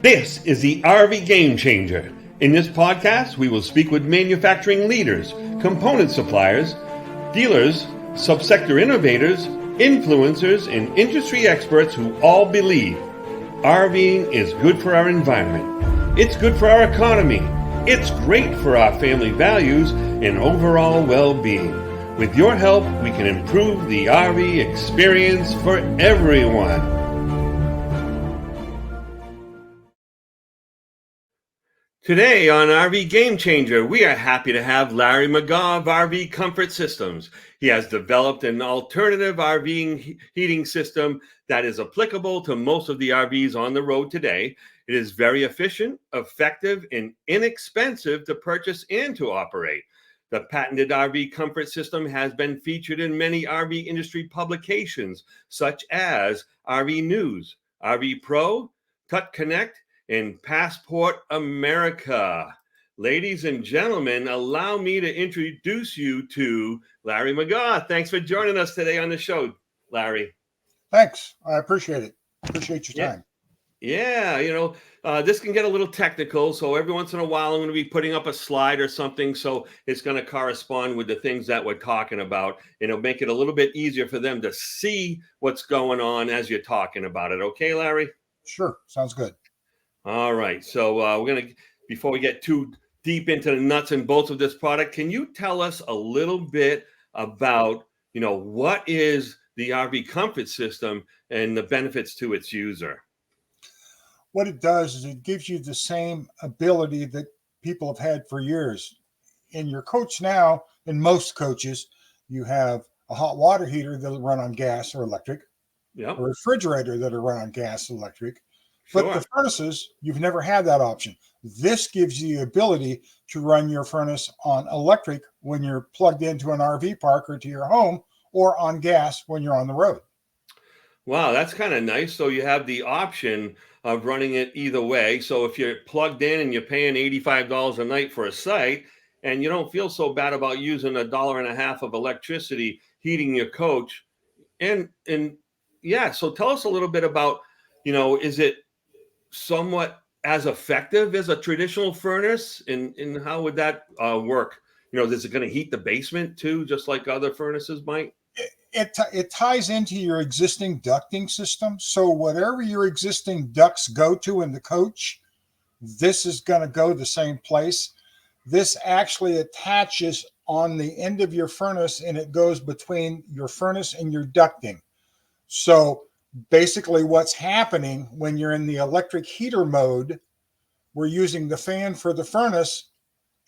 This is the RV Game Changer. In this podcast, we will speak with manufacturing leaders, component suppliers, dealers, subsector innovators, influencers, and industry experts who all believe RVing is good for our environment. It's good for our economy. It's great for our family values and overall well-being. With your help, we can improve the RV experience for everyone. Today on RV Game Changer, we are happy to have Larry McGaugh of RV Comfort Systems. He has developed an alternative RV heating system that is applicable to most of the RVs on the road today. It is very efficient, effective, and inexpensive to purchase and to operate. The patented RV Comfort System has been featured in many RV industry publications, such as RV News, RV Pro, Tut Connect, and Passport America. Ladies and gentlemen, allow me to introduce you to Larry McGaugh. Thanks for joining us today on the show, Larry. Thanks. I appreciate it. Appreciate your time. Yeah, this can get a little technical. So every once in a while, I'm going to be putting up a slide or something. So it's going to correspond with the things that we're talking about. And it'll make it a little bit easier for them to see what's going on as you're talking about it. Okay, Larry? Sure. Sounds good. All right. So we're going to, before we get too deep into the nuts and bolts of this product, can you tell us a little bit about, what is the RV Comfort System and the benefits to its user? What it does is it gives you the same ability that people have had for years. In your coach now, in most coaches, you have a hot water heater that'll run on gas or electric, a refrigerator that'll run on gas or electric. But the furnaces, you've never had that option. This gives you the ability to run your furnace on electric when you're plugged into an RV park or to your home, or on gas when you're on the road. Wow, that's kind of nice. So you have the option of running it either way. So if you're plugged in and you're paying $85 a night for a site, and you don't feel so bad about using $1.50 of electricity heating your coach, so tell us a little bit about, is it somewhat as effective as a traditional furnace, and how would that work? Is it going to heat the basement too, just like other furnaces might? It ties into your existing ducting system. So whatever your existing ducts go to in the coach, this is going to go the same place. This actually attaches on the end of your furnace, and it goes between your furnace and your ducting. So basically what's happening when you're in the electric heater mode, we're using the fan for the furnace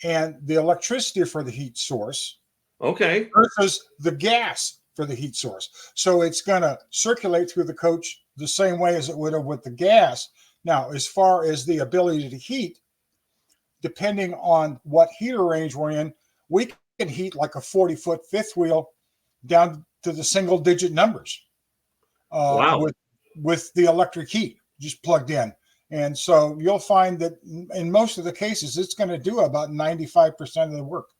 and the electricity for the heat source. Okay. Versus the gas for the heat source. So it's going to circulate through the coach the same way as it would have with the gas. Now, as far as the ability to heat, depending on what heater range we're in, we can heat like a 40-foot fifth wheel down to the single digit numbers. With the electric heat just plugged in. And so you'll find that in most of the cases, it's going to do about 95% of the work.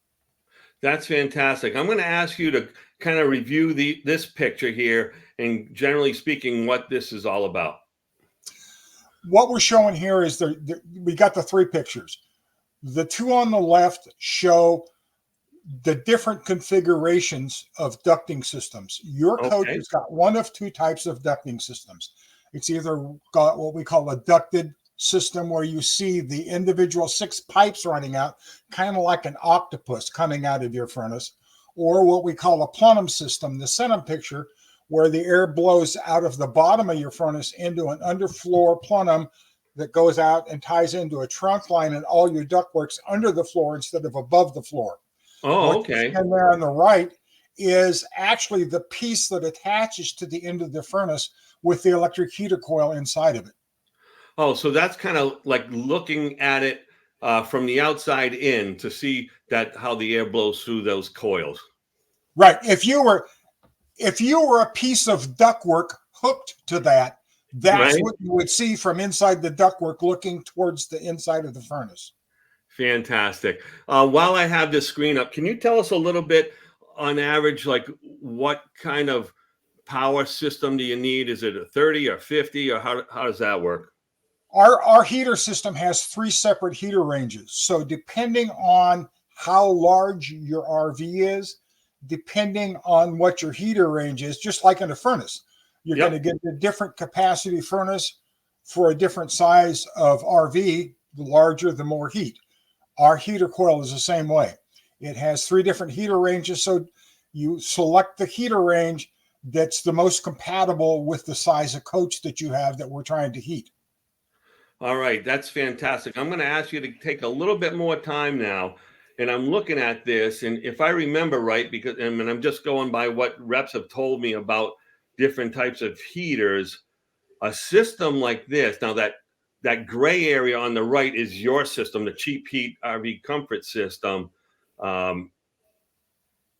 That's fantastic. I'm going to ask you to kind of review this picture here, and generally speaking, what this is all about. What we're showing here is we got the three pictures. The two on the left show the different configurations of ducting systems. Your coach has got one of two types of ducting systems. It's either got what we call a ducted system, where you see the individual 6 pipes running out, kind of like an octopus coming out of your furnace, or what we call a plenum system, the center picture, where the air blows out of the bottom of your furnace into an underfloor plenum that goes out and ties into a trunk line, and all your ductwork's under the floor instead of above the floor. Oh, okay. And there on the right is actually the piece that attaches to the end of the furnace with the electric heater coil inside of it. Oh, so that's kind of like looking at it from the outside in to see how the air blows through those coils. Right. If you were a piece of ductwork hooked to that's right. What you would see from inside the ductwork looking towards the inside of the furnace. Fantastic. While I have this screen up, can you tell us a little bit on average, like what kind of power system do you need? Is it a 30 or 50, or how does that work? Our heater system has 3 separate heater ranges. So depending on how large your RV is, depending on what your heater range is, just like in a furnace, you're going to Yep. get a different capacity furnace for a different size of RV. The larger, the more heat. Our heater coil is the same way. It has 3 different heater ranges. So you select the heater range that's the most compatible with the size of coach that you have that we're trying to heat. All right, that's fantastic. I'm going to ask you to take a little bit more time now. And I'm looking at this, and if I remember right, because I mean, I'm just going by what reps have told me about different types of heaters, a system like this, now that gray area on the right is your system, the cheap heat RV comfort system. Um,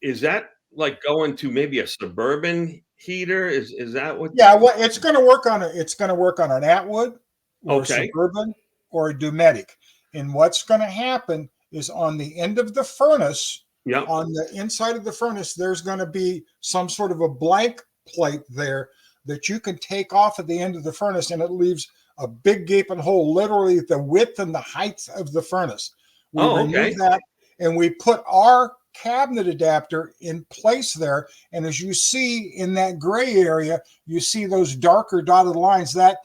is that like going to maybe a suburban heater? Is that what? Yeah, well, it's going to work on an Atwood or a Okay. Suburban or a Dometic. And what's going to happen is on the end of the furnace, Yep. on the inside of the furnace, there's going to be some sort of a blank plate there that you can take off at the end of the furnace, and it leaves a big gaping hole, literally the width and the height of the furnace. We Oh, remove okay. that and we put our cabinet adapter in place there. And as you see in that gray area, you see those darker dotted lines that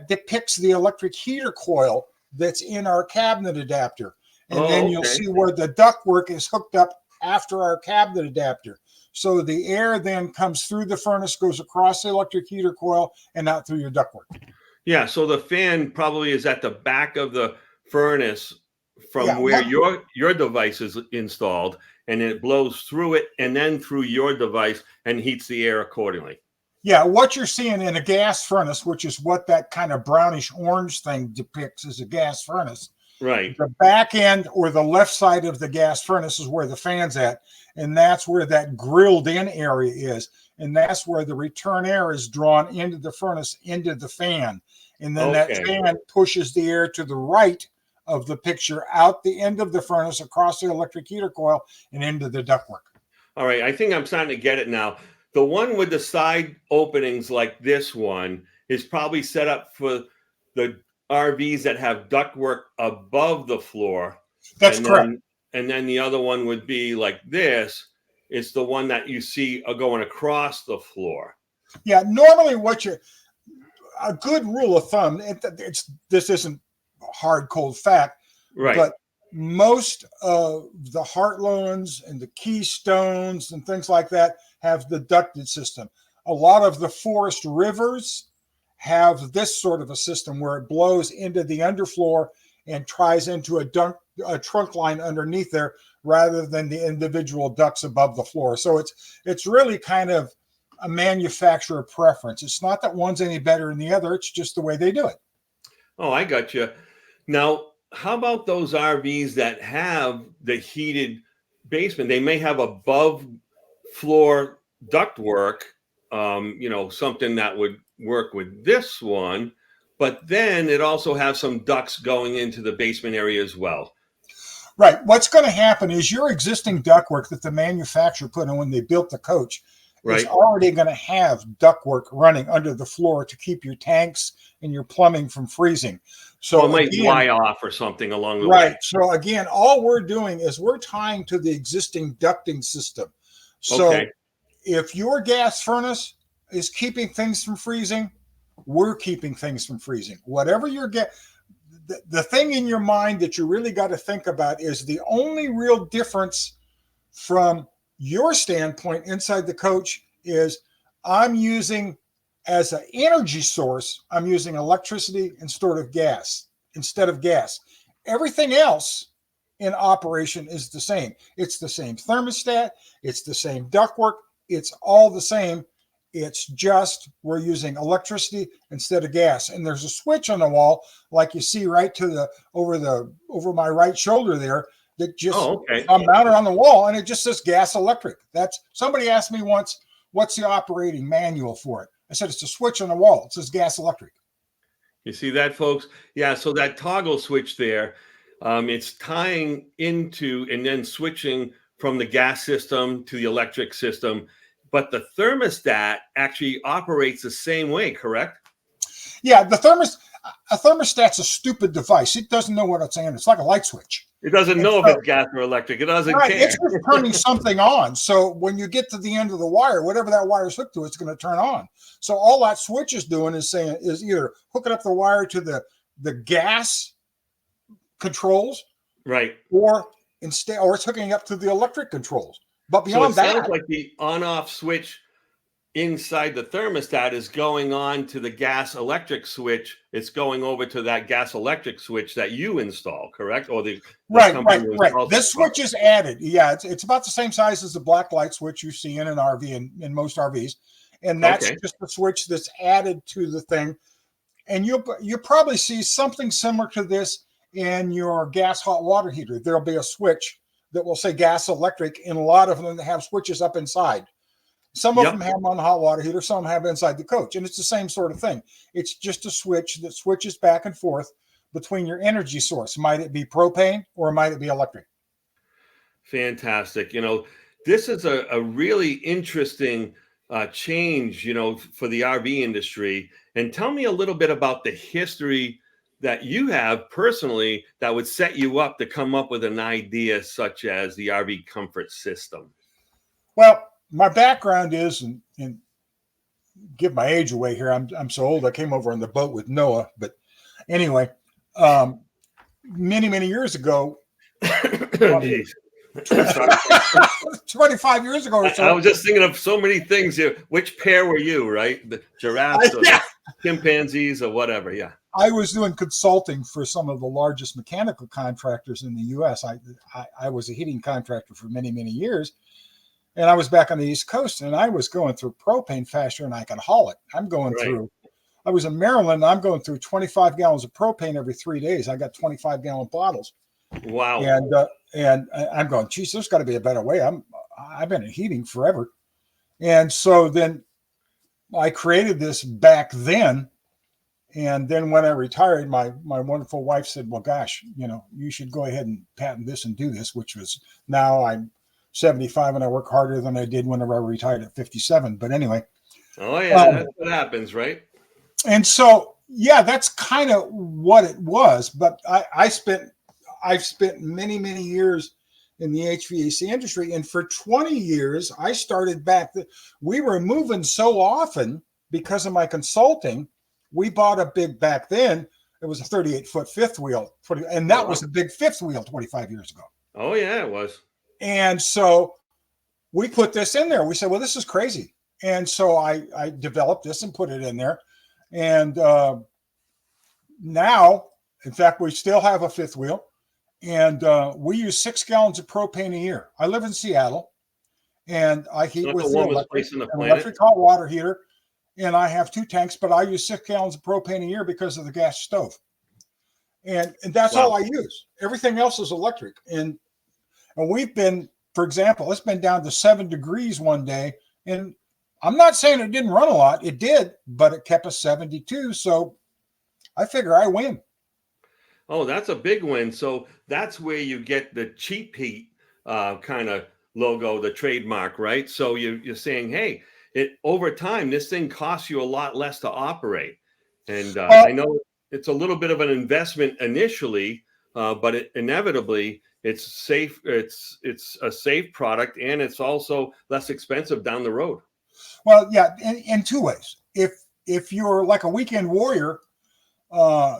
depicts the electric heater coil that's in our cabinet adapter. And then Oh, you'll okay. see where the ductwork is hooked up after our cabinet adapter. So the air then comes through the furnace, goes across the electric heater coil, and out through your ductwork. Yeah, so the fan probably is at the back of the furnace Yeah, from where your device is installed, and it blows through it and then through your device and heats the air accordingly. what you're seeing in a gas furnace, which is what that kind of brownish orange thing depicts as a gas furnace, Right. the back end or the left side of the gas furnace is where the fan's at. And that's where that grilled in area is. And that's where the return air is drawn into the furnace, into the fan. And then that Okay. fan pushes the air to the right of the picture out the end of the furnace across the electric heater coil and into the ductwork. All right. I think I'm starting to get it now. The one with the side openings like this one is probably set up for the RVs that have ductwork above the floor. That's And correct. then the other one would be like this. It's the one that you see going across the floor. Yeah, normally a good rule of thumb, this isn't hard, cold fact, Right. but most of the Heartlands and the Keystones and things like that have the ducted system. A lot of the forest rivers have this sort of a system where it blows into the underfloor and tries into a trunk line underneath there rather than the individual ducts above the floor. So it's really kind of a manufacturer preference. It's not that one's any better than the other. It's just the way they do it. Oh, I got you. Now, how about those RVs that have the heated basement? They may have above floor ductwork, something that would work with this one, but then it also has some ducts going into the basement area as well. Right. What's going to happen is your existing ductwork that the manufacturer put in when they built the coach is Right. already going to have ductwork running under the floor to keep your tanks and your plumbing from freezing. Or it So might again, Y off or something along the right. way. So again, all we're doing is we're tying to the existing ducting system. So Okay. if your gas furnace is keeping things from freezing, we're keeping things from freezing. Whatever your the thing in your mind that you really got to think about is the only real difference from your standpoint inside the coach is I'm using as an energy source, I'm using electricity instead of gas. Everything else in operation is the same. It's the same thermostat, it's the same ductwork, it's all the same. It's just we're using electricity instead of gas. And there's a switch on the wall, like you see right to the over my right shoulder there, that just Oh, okay. I'm mounted on the wall, and it just says gas electric. That's somebody asked me once, what's the operating manual for it? I said it's a switch on the wall. It says gas electric. You see that, folks? Yeah, so that toggle switch there, it's tying into and then switching from the gas system to the electric system. But the thermostat actually operates the same way, correct? Yeah, the thermos. a thermostat's a stupid device. It doesn't know what it's saying. It's like a light switch. It doesn't know if it's gas or electric. It doesn't Right, care. it's just turning something on. So when you get to the end of the wire, whatever that wire is hooked to, it's going to turn on. So all that switch is doing is saying is either hooking up the wire to the gas controls, Right. or it's hooking up to the electric controls. But So beyond it that, sounds like the on-off switch inside the thermostat is going on to the gas electric switch. It's going over to that gas electric switch that you install, correct? Or the right. company who installs This the product. switch is added. Yeah, it's about the same size as the black light switch you see in an RV and in most RVs, and that's Okay. just the switch that's added to the thing. And you'll probably see something similar to this in your gas hot water heater. There'll be a switch that will say gas electric, and a lot of them have switches up inside. Some of Yep. them have them on the hot water heater, some have inside the coach, and it's the same sort of thing. It's just a switch that switches back and forth between your energy source. Might it be propane or might it be electric? Fantastic. This is a really interesting change, for the RV industry. And tell me a little bit about the history that you have personally that would set you up to come up with an idea such as the RV comfort system. Well, my background is, and give my age away here. I'm so old. I came over on the boat with Noah, but anyway, many years ago, 20, Jeez. Sorry. 25 years ago or so. I was just thinking of so many things here. Which pair were you, right? The giraffes or the chimpanzees or whatever. Yeah. I was doing consulting for some of the largest mechanical contractors in the U.S. I was a heating contractor for many years, and I was back on the East Coast, and I was going through propane faster than I could haul it. I was in Maryland. I'm going through 25 gallons of propane every 3 days. I got 25-gallon bottles. Wow. And I'm going, geez, there's got to be a better way. I've been in heating forever. And so then I created this back then. And then when I retired, my wonderful wife said, well, gosh, you should go ahead and patent this and do this, which was, now I'm 75 and I work harder than I did whenever I retired at 57. But anyway. Oh, yeah, that's what happens, right? And so, yeah, that's kind of what it was. But I've spent many years in the HVAC industry. And for 20 years, I started back. We were moving so often because of my consulting. We bought a big, back then, it was a 38-foot fifth wheel. And that was a big fifth wheel 25 years ago. Oh, yeah, it was. And so we put this in there. We said, well, this is crazy. And so I developed this and put it in there. And now, in fact, we still have a fifth wheel. And we use 6 gallons of propane a year. I live in Seattle, and I heat with the electric hot water heater. And I have 2 tanks, but I use 6 gallons of propane a year because of the gas stove. And that's all I use. Everything else is electric. And we've been, for example, it's been down to 7 degrees one day. And I'm not saying it didn't run a lot. It did, but it kept us 72. So I figure I win. Oh, that's a big win. So that's where you get the cheap heat kind of logo, the trademark, right? So you're saying, hey, over time, this thing costs you a lot less to operate. And I know it's a little bit of an investment initially, but inevitably it's safe. It's a safe product, and it's also less expensive down the road. Well, yeah, in 2 ways. If you're like a weekend warrior,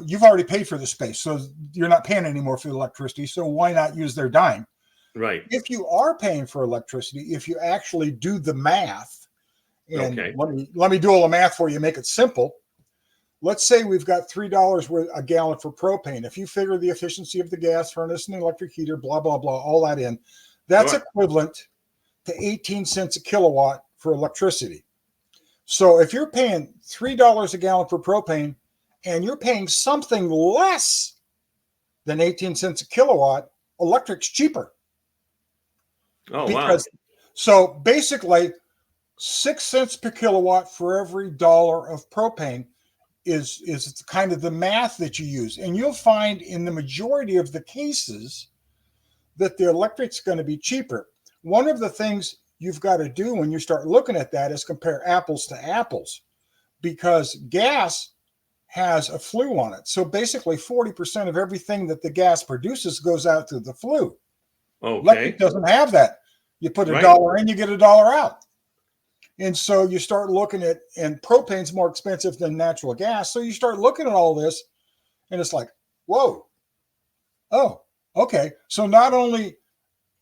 you've already paid for the space, so you're not paying anymore for the electricity. So why not use their dime? Right. If you are paying for electricity, if you actually do the math, and let me do all the math for you, make it simple. Let's say we've got $3 worth a gallon for propane. If you figure the efficiency of the gas furnace and the electric heater, blah, blah, blah, all that in, that's equivalent to 18 cents a kilowatt for electricity. So if you're paying $3 a gallon for propane and you're paying something less than 18 cents a kilowatt, electric's cheaper. Oh, wow. So basically, 6 cents per kilowatt for every dollar of propane is kind of the math that you use. And you'll find in the majority of the cases that the electric's going to be cheaper. One of the things you've got to do when you start looking at that is compare apples to apples, because gas has a flue on it. So basically 40% of everything that the gas produces goes out to the flue. Okay. Electric doesn't have that. You put a Right. dollar in, you get a dollar out. And so you start looking at, and propane's more expensive than natural gas. So you start looking at all this and it's like, whoa, oh, okay. So not only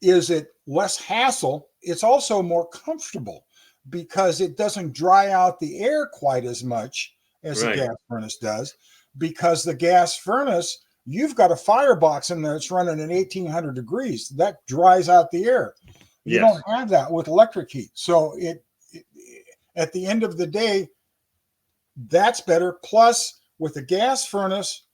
is it less hassle, it's also more comfortable because it doesn't dry out the air quite as much as a Right. gas furnace does. Because the gas furnace, you've got a firebox in there that's running at 1800 degrees. That dries out the air. You Yes. don't have that with electric heat. So it at the end of the day, that's better. Plus, with a gas furnace,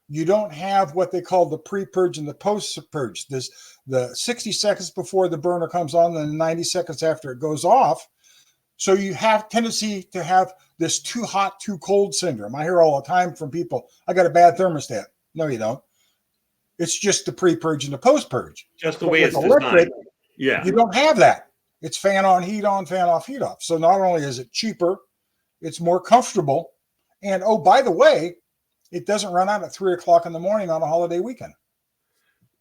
you don't have what they call the pre-purge and the post-purge. This the 60 seconds before the burner comes on and the 90 seconds after it goes off. So you have tendency to have this too hot, too cold syndrome. I hear all the time from people, I got a bad thermostat. No, you don't. It's just the pre-purge and the post-purge. Just the But way with it's electric, designed. Yeah. you don't have that. It's fan on, heat on, fan off, heat off. So not only is it cheaper, it's more comfortable. And oh, by the way, it doesn't run out at 3:00 in the morning on a holiday weekend.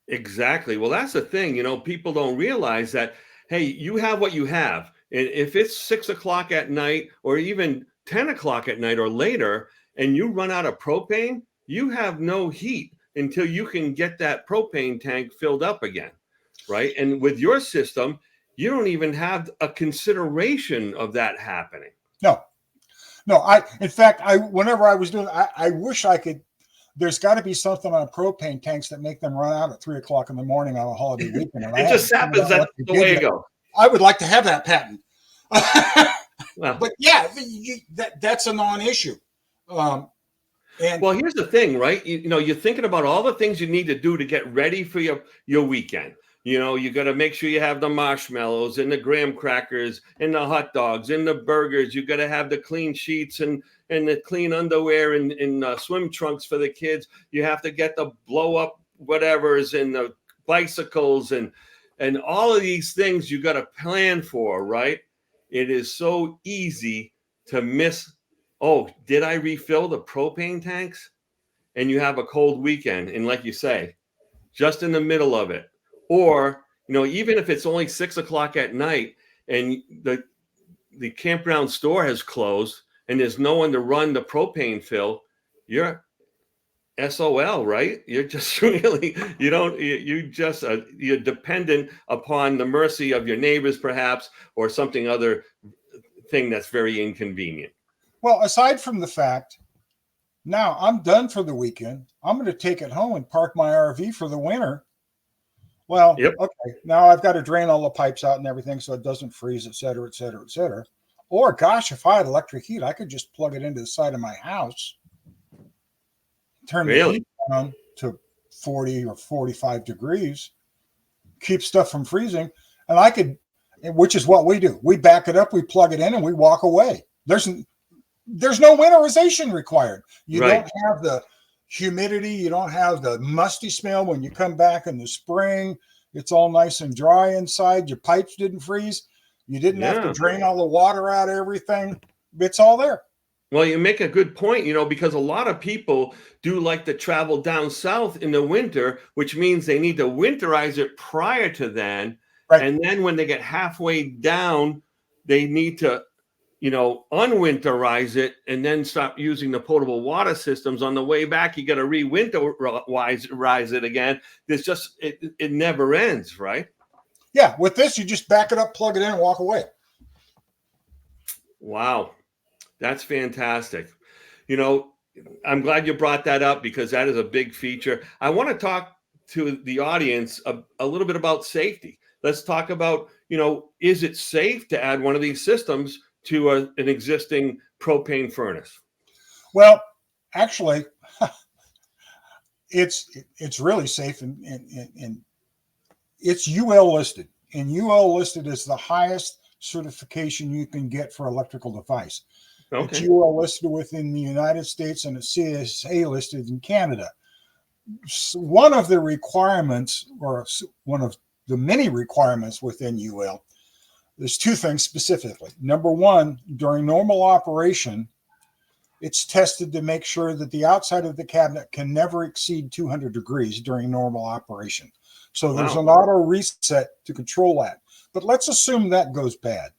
Exactly. Well, that's the thing. People don't realize that, hey, you have what you have. And if it's 6:00 at night or even 10:00 at night or later, and you run out of propane, you have no heat until you can get that propane tank filled up again. Right. And with your system, you don't even have a consideration of that happening. No. In fact, whenever I was doing, I wish I could. There's got to be something on propane tanks that make them run out at 3:00 in the morning on a holiday weekend. And It just happens. That's the way it goes. I would like to have that patent. Well, But yeah, that's a non-issue. Well, here's the thing, right? You're thinking about all the things you need to do to get ready for your weekend. You got to make sure you have the marshmallows and the graham crackers and the hot dogs and the burgers. You got to have the clean sheets and the clean underwear and swim trunks for the kids. You have to get the blow up whatevers and the bicycles and all of these things you got to plan for, right? It is so easy to miss. Oh, did I refill the propane tanks? And you have a cold weekend. And like you say, just in the middle of it. Or, even if it's only 6:00 at night and the campground store has closed and there's no one to run the propane fill, you're SOL, right? You're just really, you're dependent upon the mercy of your neighbors, perhaps, or something other thing that's very inconvenient. Well, aside from the fact, now I'm done for the weekend. I'm going to take it home and park my RV for the winter. Well, Yep. Okay, now I've got to drain all the pipes out and everything so it doesn't freeze, et cetera, et cetera, et cetera. Or, gosh, if I had electric heat, I could just plug it into the side of my house, turn the heat down to 40 or 45 degrees, keep stuff from freezing, and I could, which is what we do. We back it up, we plug it in, and we walk away. There's no winterization required. You don't have the humidity. You don't have the musty smell when you come back in the spring. It's all nice and dry inside. Your pipes didn't freeze. You didn't have to drain all the water out of everything. It's all there. Well, you make a good point, because a lot of people do like to travel down south in the winter, which means they need to winterize it prior to then. Right. And then when they get halfway down, they need to unwinterize it and then stop using the potable water systems. On the way back, you got to re-winterize it again. There's just, it never ends, right? Yeah. With this, you just back it up, plug it in, and walk away. Wow. That's fantastic. I'm glad you brought that up because that is a big feature. I want to talk to the audience a little bit about safety. Let's talk about, is it safe to add one of these systems to an existing propane furnace? Well, actually, it's really safe and it's UL listed, and UL listed is the highest certification you can get for electrical device. Okay. It's UL listed within the United States and it's CSA listed in Canada. One of the requirements, or one of the many requirements within UL, there's two things specifically. Number one, during normal operation, It's tested to make sure that the outside of the cabinet can never exceed 200 degrees during normal operation. So there's an Wow. auto reset to control that. But let's assume that goes bad.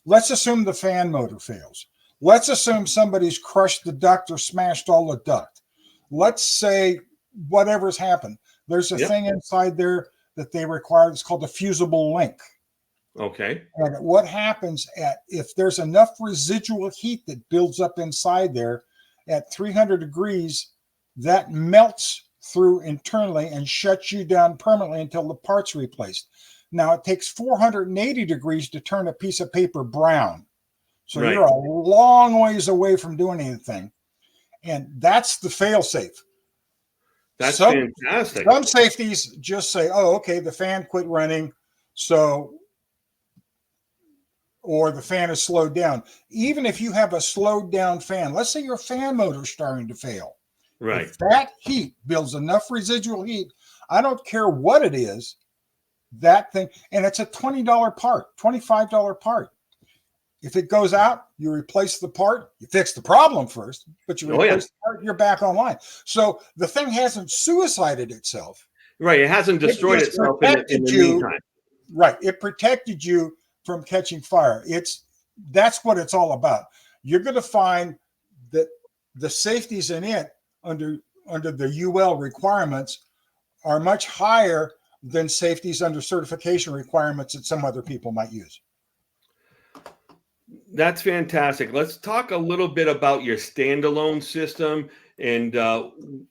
Let's assume the fan motor fails. Let's assume somebody's crushed the duct or smashed all the duct. Let's say whatever's happened. There's a Yep. thing inside there that they require. It's called a fusible link. Okay. And what happens if there's enough residual heat that builds up inside there at 300 degrees, that melts through internally and shuts you down permanently until the part's replaced. Now, it takes 480 degrees to turn a piece of paper brown. So Right. you're a long ways away from doing anything. And that's the fail-safe. That's fantastic. Some safeties just say, oh, okay, the fan quit running, or the fan is slowed down. Even if you have a slowed down fan, let's say your fan motor is starting to fail. Right. If that heat builds enough residual heat, I don't care what it is, that thing, and it's a $20 part, $25 part. If it goes out, you replace the part, you fix the problem first, but you replace the part, you're back online. So the thing hasn't suicided itself. Right. It hasn't destroyed itself in the meantime. Right. It protected you from catching fire. That's what it's all about. You're going to find that the safeties in it under the UL requirements are much higher than safeties under certification requirements that some other people might use. That's fantastic. Let's talk a little bit about your standalone system and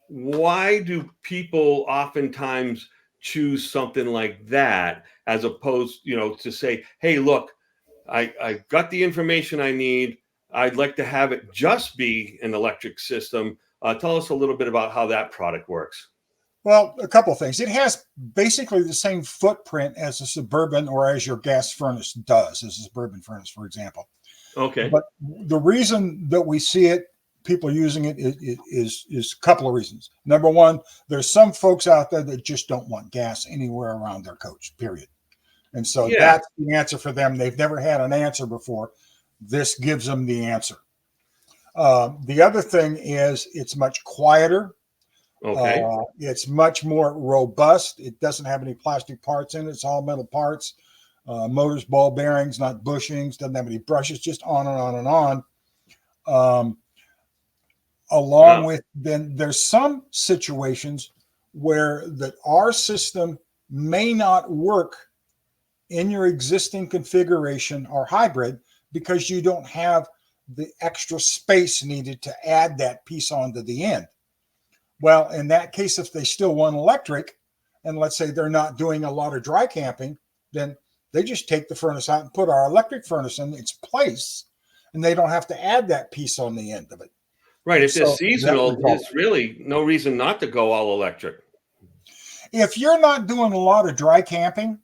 why do people oftentimes choose something like that as opposed, to say, hey, look, I got the information I need. I'd like to have it just be an electric system. Tell us a little bit about how that product works. Well, a couple of things. It has basically the same footprint as a Suburban or as your gas furnace does, as a Suburban furnace, for example. Okay. But the reason that we see people using it is a couple of reasons. Number one, there's some folks out there that just don't want gas anywhere around their coach, period. And so that's the answer for them. They've never had an answer before. This gives them the answer. The other thing is it's much quieter. Okay. It's much more robust. It doesn't have any plastic parts in it. It's all metal parts. Motors, ball bearings, not bushings. Doesn't have any brushes. Just on and on and on. Along with, then there's some situations where our system may not work in your existing configuration or hybrid because you don't have the extra space needed to add that piece onto the end. Well, in that case, if they still want electric, and let's say they're not doing a lot of dry camping, then they just take the furnace out and put our electric furnace in its place, and they don't have to add that piece on the end of it. Right. If they're seasonal, there's really no reason not to go all electric. If you're not doing a lot of dry camping,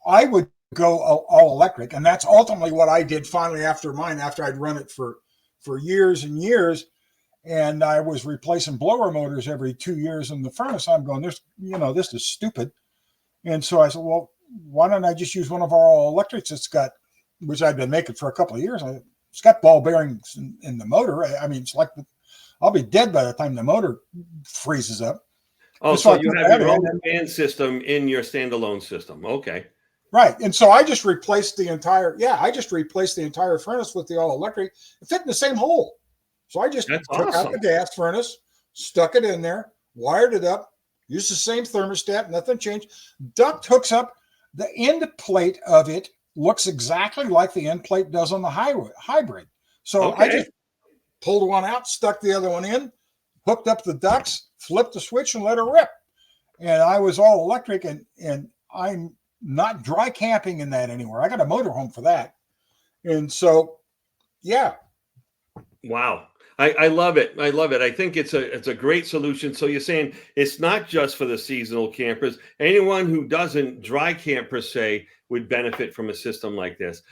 I would go all electric. And that's ultimately what I did finally after I'd run it for years and years. And I was replacing blower motors every 2 years in the furnace. I'm going, this is stupid. And so I said, well, why don't I just use one of our all electrics which I've been making for a couple of years. It's got ball bearings in the motor. I mean, it's like I'll be dead by the time the motor freezes up. Oh, so you have your own fan system in your standalone system. Okay. Right. And so I just replaced the entire furnace with the all electric. It fit in the same hole. So I just took out the gas furnace, stuck it in there, wired it up, used the same thermostat, nothing changed. Duct hooks up. The end plate of it looks exactly like the end plate does on the hybrid. So I just pulled one out, stuck the other one in, hooked up the ducts, flipped the switch, and let it rip. And I was all electric, and I'm not dry camping in that anywhere. I got a motorhome for that. And so, yeah. Wow. I love it. I love it. I think it's a great solution. So you're saying it's not just for the seasonal campers. Anyone who doesn't dry camp per se would benefit from a system like this.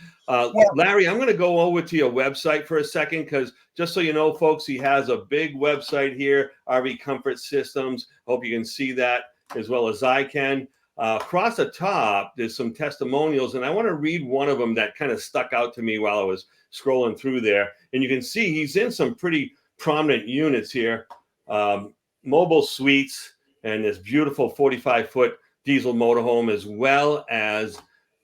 Larry, I'm going to go over to your website for a second because just so you know, folks, he has a big website here, RV Comfort Systems. Hope you can see that as well as I can. Across the top, there's some testimonials, and I want to read one of them that kind of stuck out to me while I was scrolling through there. And you can see he's in some pretty prominent units here, mobile suites, and this beautiful 45-foot diesel motorhome, as well as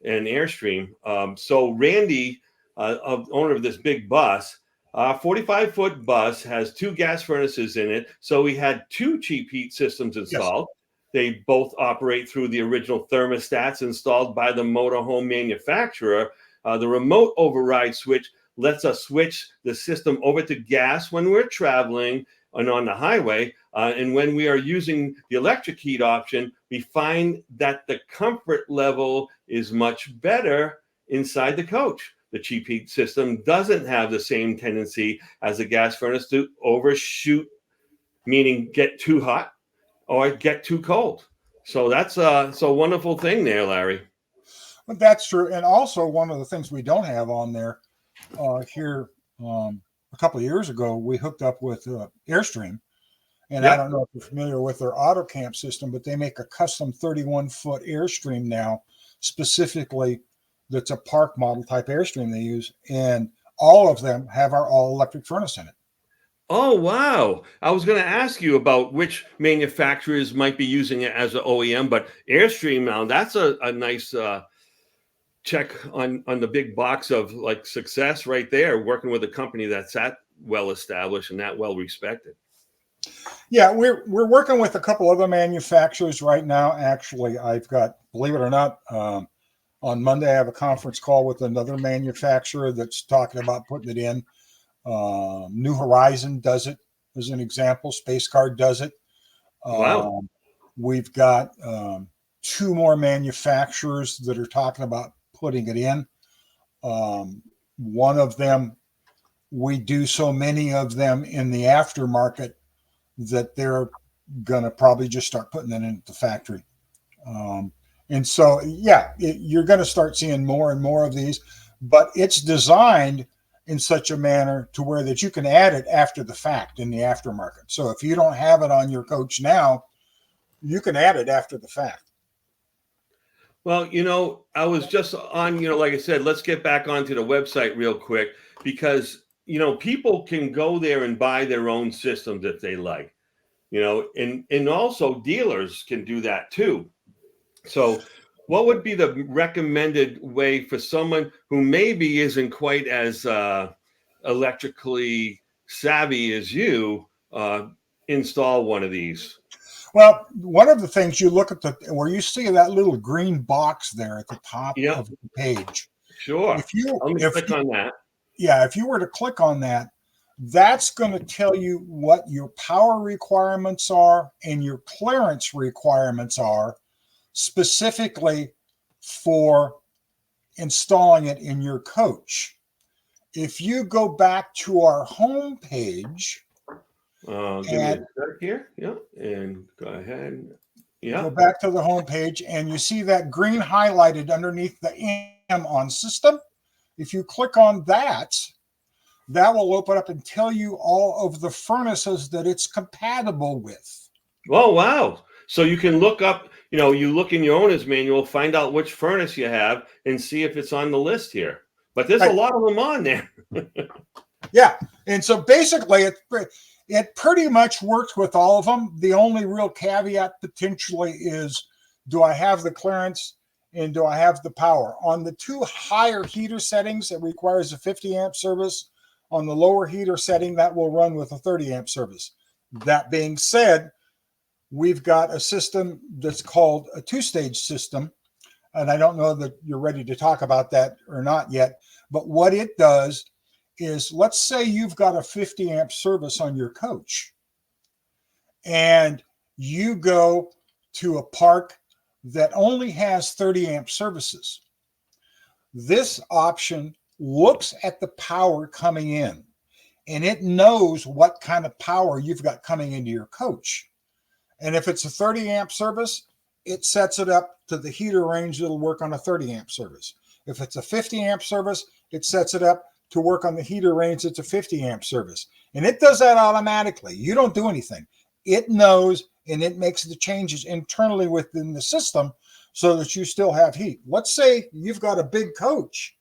an Airstream. So Randy, owner of this big bus, 45-foot bus has 2 gas furnaces in it. So we had 2 cheap heat systems installed. Yes. They both operate through the original thermostats installed by the motorhome manufacturer. The remote override switch lets us switch the system over to gas when we're traveling and on the highway. And when we are using the electric heat option, we find that the comfort level is much better inside the coach. The cheap heat system doesn't have the same tendency as a gas furnace to overshoot, meaning get too hot or get too cold. So that's a wonderful thing there, Larry. But that's true. And also one of the things we don't have on there here, a couple of years ago, we hooked up with Airstream. And yep. I don't know if you're familiar with their auto camp system, but they make a custom 31-foot Airstream now, specifically that's a park model type Airstream they use. And all of them have our all-electric furnace in it. Oh, wow. I was going to ask you about which manufacturers might be using it as an OEM, but Airstream now, that's a nice check on the big box of like success right there, working with a company that's that well established and that well respected. Yeah, we're working with a couple other manufacturers right now. Actually, I've got, believe it or not, on Monday I have a conference call with another manufacturer that's talking about putting it in. New Horizon does it as an example. Space Card does it. Wow. We've got 2 more manufacturers that are talking about putting it in. One of them, we do so many of them in the aftermarket that they're going to probably just start putting it in at the factory. And so, yeah, you're going to start seeing more and more of these, but it's designed in such a manner to where that you can add it after the fact in the aftermarket. So if you don't have it on your coach now, you can add it after the fact. Well, I was just on, like I said, let's get back onto the website real quick because, people can go there and buy their own systems if they like, and also dealers can do that too. So what would be the recommended way for someone who maybe isn't quite as electrically savvy as you install one of these? Well, one of the things you look at where you see that little green box there at the top of the page. Sure. Click on that. Yeah, if you were to click on that, that's going to tell you what your power requirements are and your clearance requirements are specifically for installing it in your coach. If you go back to our home page, give me a sec here. Yeah, and go ahead. Yeah. Go back to the home page, and you see that green highlighted underneath the M on system. If you click on that, that will open up and tell you all of the furnaces that it's compatible with. Oh, wow. So you can look up, you look in your owner's manual, find out which furnace you have, and see if it's on the list here. But there's a lot of them on there. Yeah. And so basically, it pretty much works with all of them. The only real caveat potentially is, do I have the clearance and do I have the power? On the 2 higher heater settings, it requires a 50 amp service. On the lower heater setting, that will run with a 30 amp service. That being said, we've got a system that's called a 2-stage system. And I don't know that you're ready to talk about that or not yet. But what it does is, let's say you've got a 50 amp service on your coach and you go to a park that only has 30 amp services. This option looks at the power coming in and it knows what kind of power you've got coming into your coach. And if it's a 30 amp service, it sets it up to the heater range that'll work on a 30 amp service. If it's a 50 amp service, it sets it up to work on the heater range that's a 50 amp service. And it does that automatically. You don't do anything. It knows and it makes the changes internally within the system so that you still have heat. Let's say you've got a big coach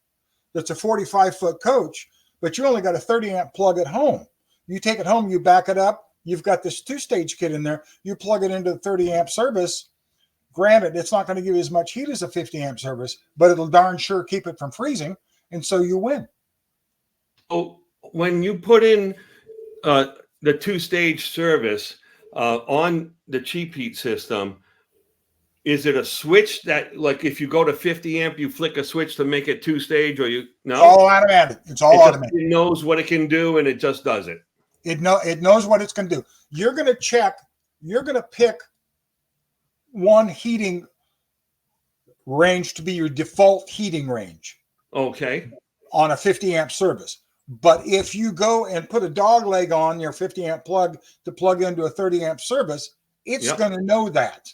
that's a 45-foot coach, but you only got a 30 amp plug at home. You take it home, you back it up. You've got this 2-stage kit in there. You plug it into the 30 amp service. Granted, it's not going to give you as much heat as a 50 amp service, but it'll darn sure keep it from freezing. And so you win. So when you put in the 2-stage service on the cheap heat system, is it a switch that, like, if you go to 50 amp, you flick a switch to make it 2-stage, or you no? It's all automatic. It's all automatic. It knows what it can do, and it just does it. It knows what it's going to do. You're going to check. You're going to pick one heating range to be your default heating range. Okay. On a 50 amp service. But if you go and put a dog leg on your 50 amp plug to plug into a 30 amp service, it's going to know that.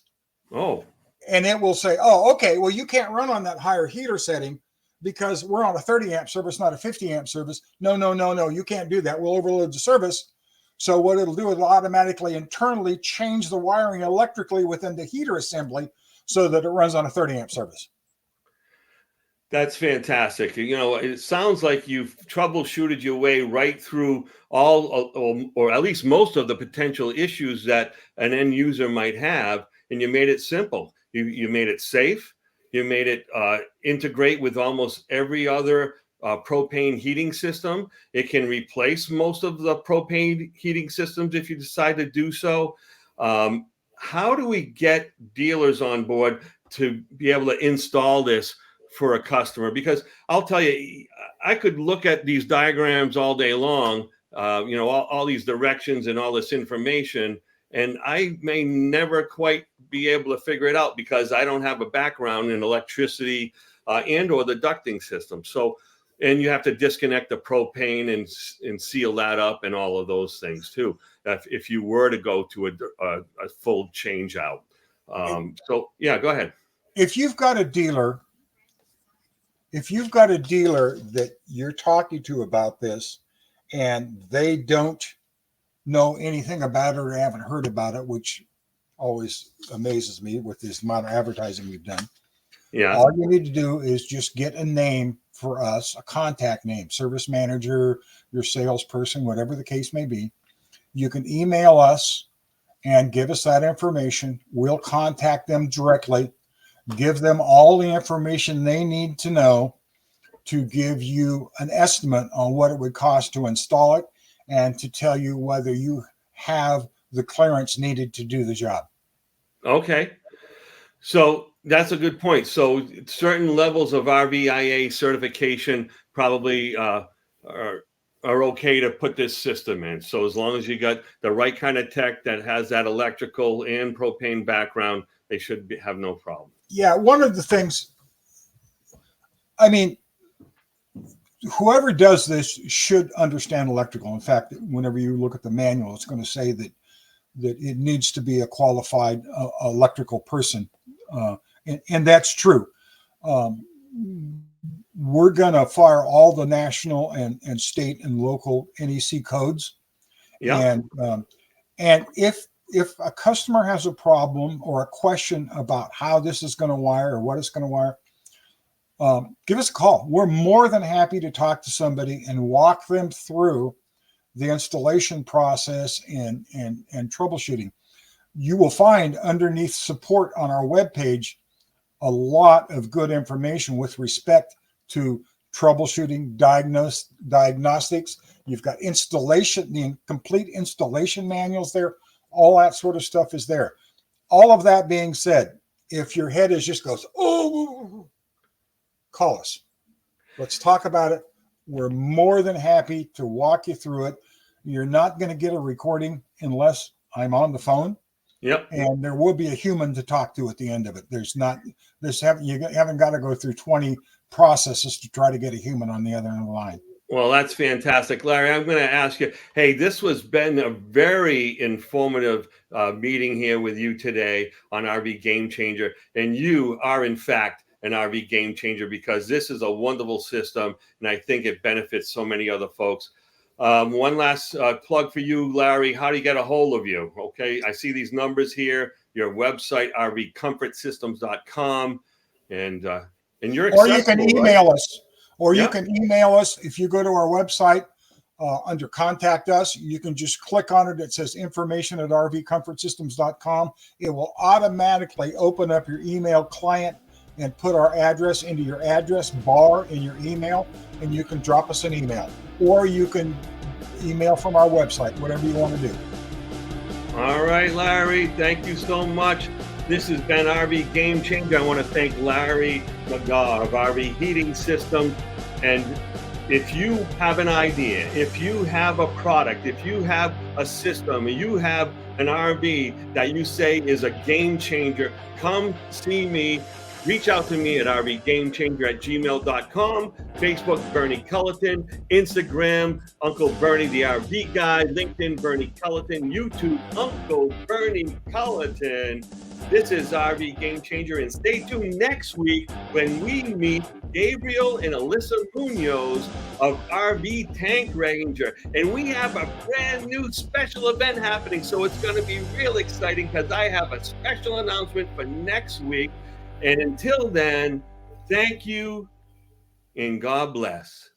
Oh. And it will say, oh, okay, well, you can't run on that higher heater setting because we're on a 30 amp service, not a 50 amp service. No, you can't do that. We'll overload the service. So what it'll do is it'll automatically internally change the wiring electrically within the heater assembly so that it runs on a 30 amp service. That's fantastic. You know, it sounds like you've troubleshooted your way right through all, or at least most of the potential issues that an end user might have, and you made it simple. You made it safe. You made it integrate with almost every other propane heating system. It can replace most of the propane heating systems if you decide to do so. How do we get dealers on board to be able to install this for a customer? Because I'll tell you, I could look at these diagrams all day long, all these directions and all this information, and I may never quite be able to figure it out because I don't have a background in electricity and or the ducting system. So, and you have to disconnect the propane and seal that up and all of those things too, if you were to go to a full change out. So yeah, go ahead. If you've got a dealer that you're talking to about this and they don't know anything about it or haven't heard about it, which always amazes me with this amount of advertising we've done. Yeah. All you need to do is just get a name for us, a contact name, service manager, your salesperson, whatever the case may be. You can email us and give us that information. We'll contact them directly, give them all the information they need to know to give you an estimate on what it would cost to install it and to tell you whether you have the clearance needed to do the job. Okay. So that's a good point. So certain levels of RVIA certification probably are okay to put this system in. So as long as you got the right kind of tech that has that electrical and propane background, they should have no problem. Yeah, one of the things, I mean, whoever does this should understand electrical. In fact, whenever you look at the manual, it's going to say that it needs to be a qualified electrical person. And that's true. We're going to fire all the national and state and local NEC codes. Yeah. And if a customer has a problem or a question about how this is going to wire or what it's going to wire, give us a call. We're more than happy to talk to somebody and walk them through the installation process and troubleshooting. You will find underneath support on our webpage a lot of good information with respect to troubleshooting, diagnostics. You've got installation, the complete installation manuals there. All that sort of stuff is there. All of that being said, if your head just goes, oh, call us. Let's talk about it. We're more than happy to walk you through it. You're not going to get a recording unless I'm on the phone. Yep. And there will be a human to talk to at the end of it. You haven't got to go through 20 processes to try to get a human on the other end of the line. Well, that's fantastic. Larry, I'm going to ask you, hey, this has been a very informative meeting here with you today on RV Game Changer. And you are, in fact, an RV game changer because this is a wonderful system. And I think it benefits so many other folks. One last plug for you, Larry. How do you get a hold of you? Okay, I see these numbers here. your website, rvcomfortsystems.com, and you're Or you can accessible, right? email us. Or you Yeah. can email us if you go to our website under contact us. You can just click on it. It says information at rvcomfortsystems.com. It will automatically open up your email client and put our address into your address bar in your email, and you can drop us an email. Or you can email from our website, whatever you want to do. All right, Larry, thank you so much. This has been RV Game Changer. I want to thank Larry McGaugh of RV Heating Systems. And if you have an idea, if you have a product, if you have a system, you have an RV that you say is a game changer, come see me. Reach out to me at rvgamechanger@gmail.com, Facebook, Bernie Culleton, Instagram, Uncle Bernie, the RV guy, LinkedIn, Bernie Culleton, YouTube, Uncle Bernie Culleton. This is RV Game Changer, and stay tuned next week when we meet Gabriel and Alyssa Munoz of RV Tank Ranger. And we have a brand new special event happening, so it's going to be real exciting because I have a special announcement for next week. And until then, thank you and God bless.